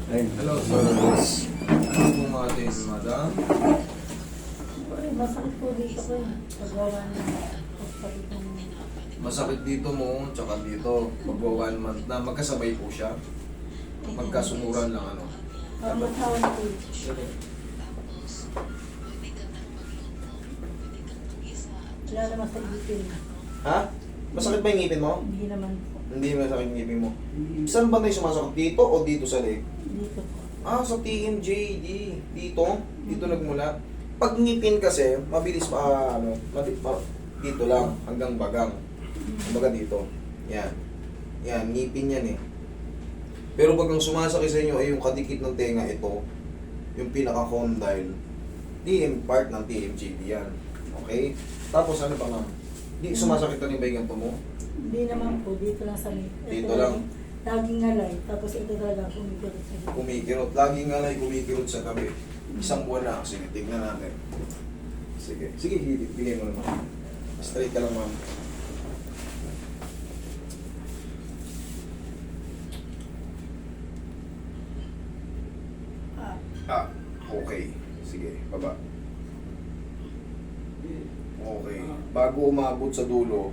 Ay, Hello, sir. Ano po mga atin, madam? Ay, masakit po dito ko eh. Pagawa na hospital ko. Masakit dito mo, tsaka dito. Magwa 1 month na. Magkasabay po siya. Magkasumuran lang ano. Parang masawa na po. Wala naman sa ngipin. Ha? Masakit ba yung ngipin mo? Hindi naman po. Hindi masakit yung ngipin mo. Saan ba tayo sumasakit? Dito o dito sa leg? Dito po. Ah, sa TMJD. Dito? Dito nagmula. Pag ngipin kasi, mabilis pa, dito lang, hanggang bagang. Kumbaga dito. Yan. Yan, ngipin yan eh. Pero pag ang sumasakit sa inyo ay yung kadikit ng tenga ito, yung pinaka-condyle, part ng TMJD yan. Okay? Tapos ano pa ma'am? Di sumasakit na rin ba yung ganito mo? Hindi naman po. Dito lang sa ngipin. Dito lang. Laging ngalay. Tapos ito talaga kumikirot sa ngipin. Kumikirot. Laging nga lang kumikirot sa tabi. Isang buwan na. Sige, tingnan natin. Sige. Sige, bigay mo naman. Straight ka lang, ma'am. Ah, Ah, okay. Sige, baba. Okay. Bago umabot sa dulo,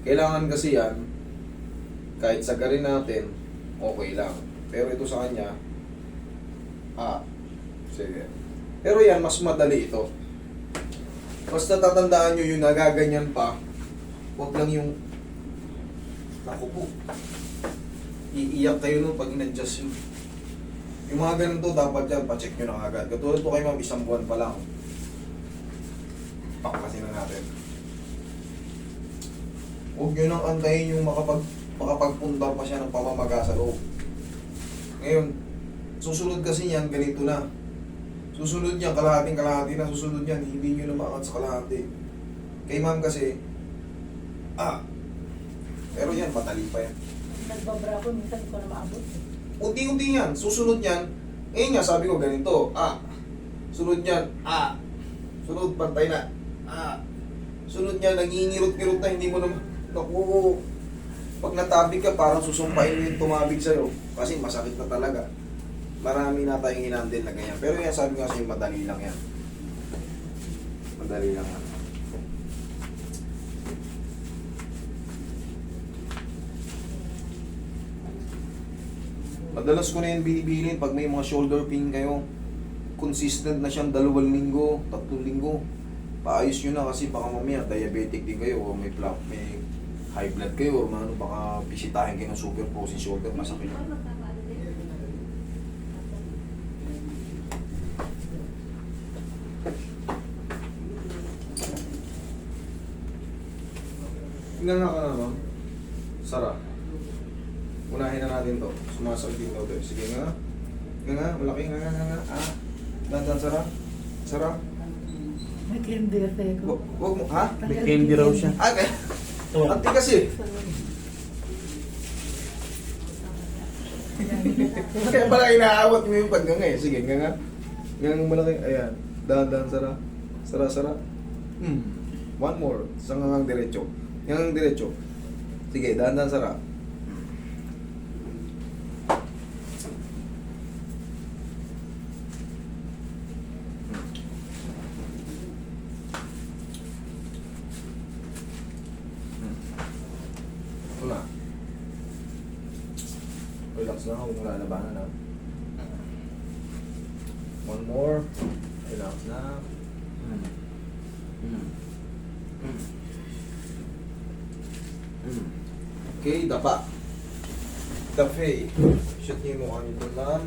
kailangan kasi yan, kahit sagarin natin, okay lang. Pero ito sa kanya, sige. Pero yan, mas madali ito. Basta tatandaan nyo yung nagaganyan pa, huwag lang yung, naku po, iiyak kayo nun pag in-adjust yun. Yung mga ganito, dapat yan, pa-check nyo na agad. Katulad po kayo ma'am, 1 buwan pa lang. Pakasin na natin. Huwag nyo nang antayin yung makapagpunta pa siya ng pamamaga sa loob. Ngayon, susunod kasi yan, ganito na. Susunod niyan, kalahating-kalahati na. Susunod niyan, hindi nyo na maangat sa kalahati. Kay ma'am kasi, pero yan, matali pa yan. nagbabra ko. Minsan ko na maabot. Unti-unti yan. Susunod yan. Ngayon nga, sabi ko ganito. Sunod yan. Sunod, pantay na. Sunod yan, nangingirot-kirot na. Hindi mo naman. Naku, pag natabi ka, parang susumpain mo yung tumabig sa'yo. Kasi masakit na talaga. Marami na tayong hinandil na ganyan. Pero yan, sabi ko kasi, madali lang yan. Madali lang yan. Madalas ko na yan binibilin pag may mga shoulder pain kayo. Consistent na siyang 2 linggo, 3 linggo. Paayos nyo na kasi baka mamaya diabetic din kayo o may high blood kayo o ano, baka bisitahin kayo ng super frozen shoulder, masakit. Tingnan nga ka na ma'am. Sara. Unahin na natin to. Sumasakit din daw to. Sige nga. Nga nga. Malaki nga. Dandan, Sara. Sara. May candy kasi ko. Huwag mo. Ha? may candy raw siya. Okay. Ante kasi. Kaya pala inaawat mo yung paggang eh. Sige, nga nga. Nga nga malaki. Ayan. Dandan, Sara. Sara. One more. Sa nga diretso. Nga nga diretso. Sige, dandan, Sara. Una. Relax lang, huwag mo lalabanan ha. One more. Relax na. Okay, dapa. Cafe. Shoot niyo yung mukha nito lang.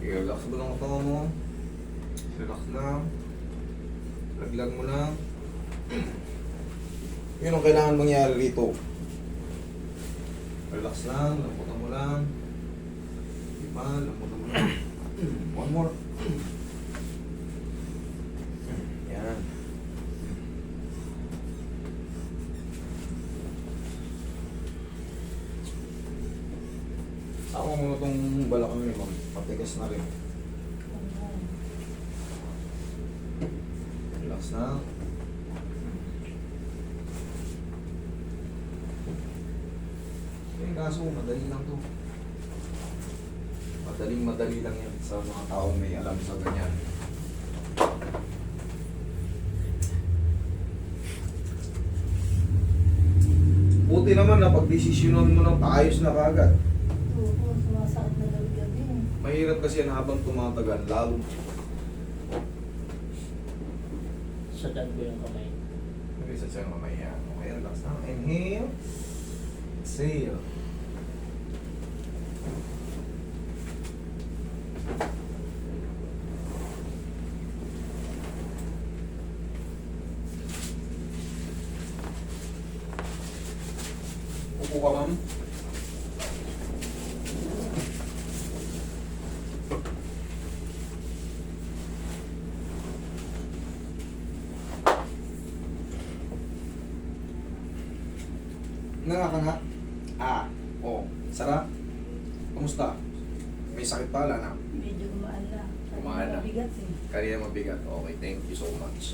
Relax mo lang ito mo. Relax lang. Laglag mo lang. Yun ang kailangan mangyari rito. Relax lang. Lambutan mo lang. Diba? Lambutan mo lang. One more. Yan. Ako mo itong balakang ni ma'am. Patigas na rin. Relax na. Kaso madali lang to. Madali lang yan sa mga taong may alam sa ganyan. Buti naman na pag-desisyonan mo ng paayos na kagad. Oo, sumasakit na gabi-gabi. Mahirap kasi yan habang tumatagal, lalo. Sa dad ko yung kamay. Hindi sa siyang mamaya. Okay, relax na. Inhale. Exhale. Upo ka, ma'am. Nakakanga? Oo. Sarap? Kamusta? May sakit pa, wala na? Medyo gumaan na. Gumaan na. Mabigat eh. Kanina mabigat. Okay, thank you so much.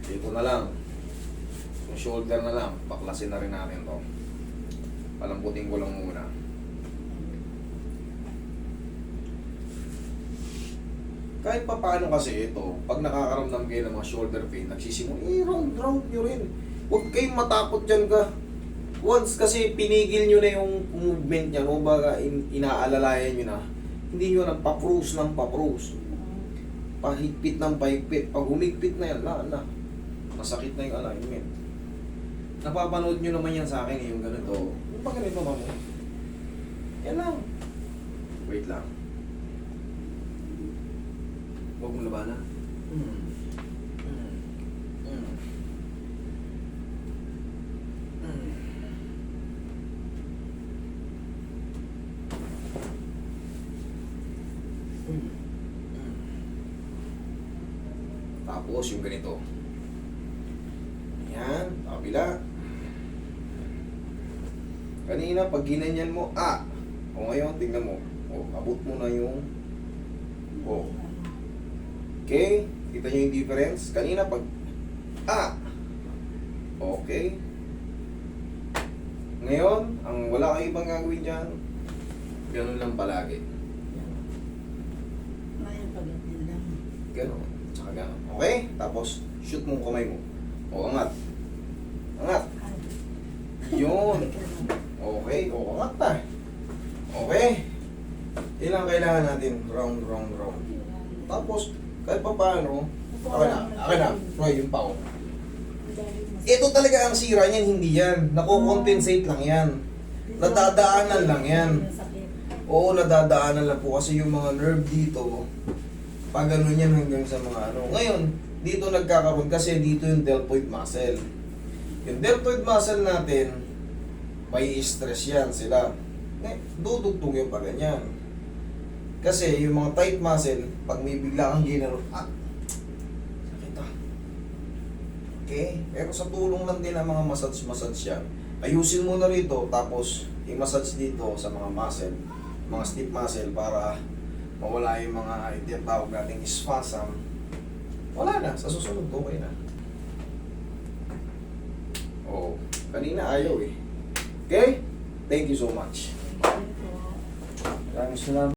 Dito na lang. Yung shoulder na lang. Baklasin na rin natin to. Palambutin ko lang muna. Kahit pa paano kasi ito, pag nakakaramdam kayo ng mga shoulder pain, nagsisimula, round nyo rin. Huwag kayong matakot dyan ka. Once kasi pinigil nyo na yung movement niya, no, baga inaalalayan nyo na, hindi nyo na pa-cruise ng pa-cruise. Pahigpit ng pahigpit. Pag humigpit na yan, na. Masakit na yung alignment. Napapanood nyo naman yan sa akin, yung ganito. Yung pag ganito, mamo. Yan lang. Wait lang. Huwag mong labanan. Tapos yung ganito. Yan, kabila. Kanina pag ginanyan mo, o ngayon tingnan mo. O, abot mo na yung okay, kita nyo yung difference. Kanina pag okay. Ngayon, ang wala kang ibang gagawin dyan, ganun lang palagi. Ngayon pag-atin lang. Ganun. Tsaka ganun. Okay? Tapos, shoot mo kamay mo. O, angat. Angat. Yun. Okay. O, angat na. Okay. Ilang kailangan natin? Round. Tapos, kahit pa paano, akin na. Roy, yung pao. Ito talaga ang sira niyan, hindi yan. Nako-compensate lang yan. Nadadaanan lang yan. Oo, nadadaanan lang po kasi yung mga nerve dito, pag ano yan hanggang sa mga ano. Ngayon, dito nagkakaroon kasi dito yung deltoid muscle. Yung deltoid muscle natin, may stress yan sila. Dudugtong yung pag ganyan. Kasi yung mga tight muscle, pag may bigla kang ginano, sakit ah. Okay? Pero sa tulong lang din ng mga massage yan. Ayusin mo na rito, tapos i-massage dito sa mga muscle, mga stiff muscle para mawala yung mga tinatawag nating spasm. Wala na, sa susunod okay na. Oo, kanina ayaw eh. Okay? Thank you so much. Ito. Maraming salamat.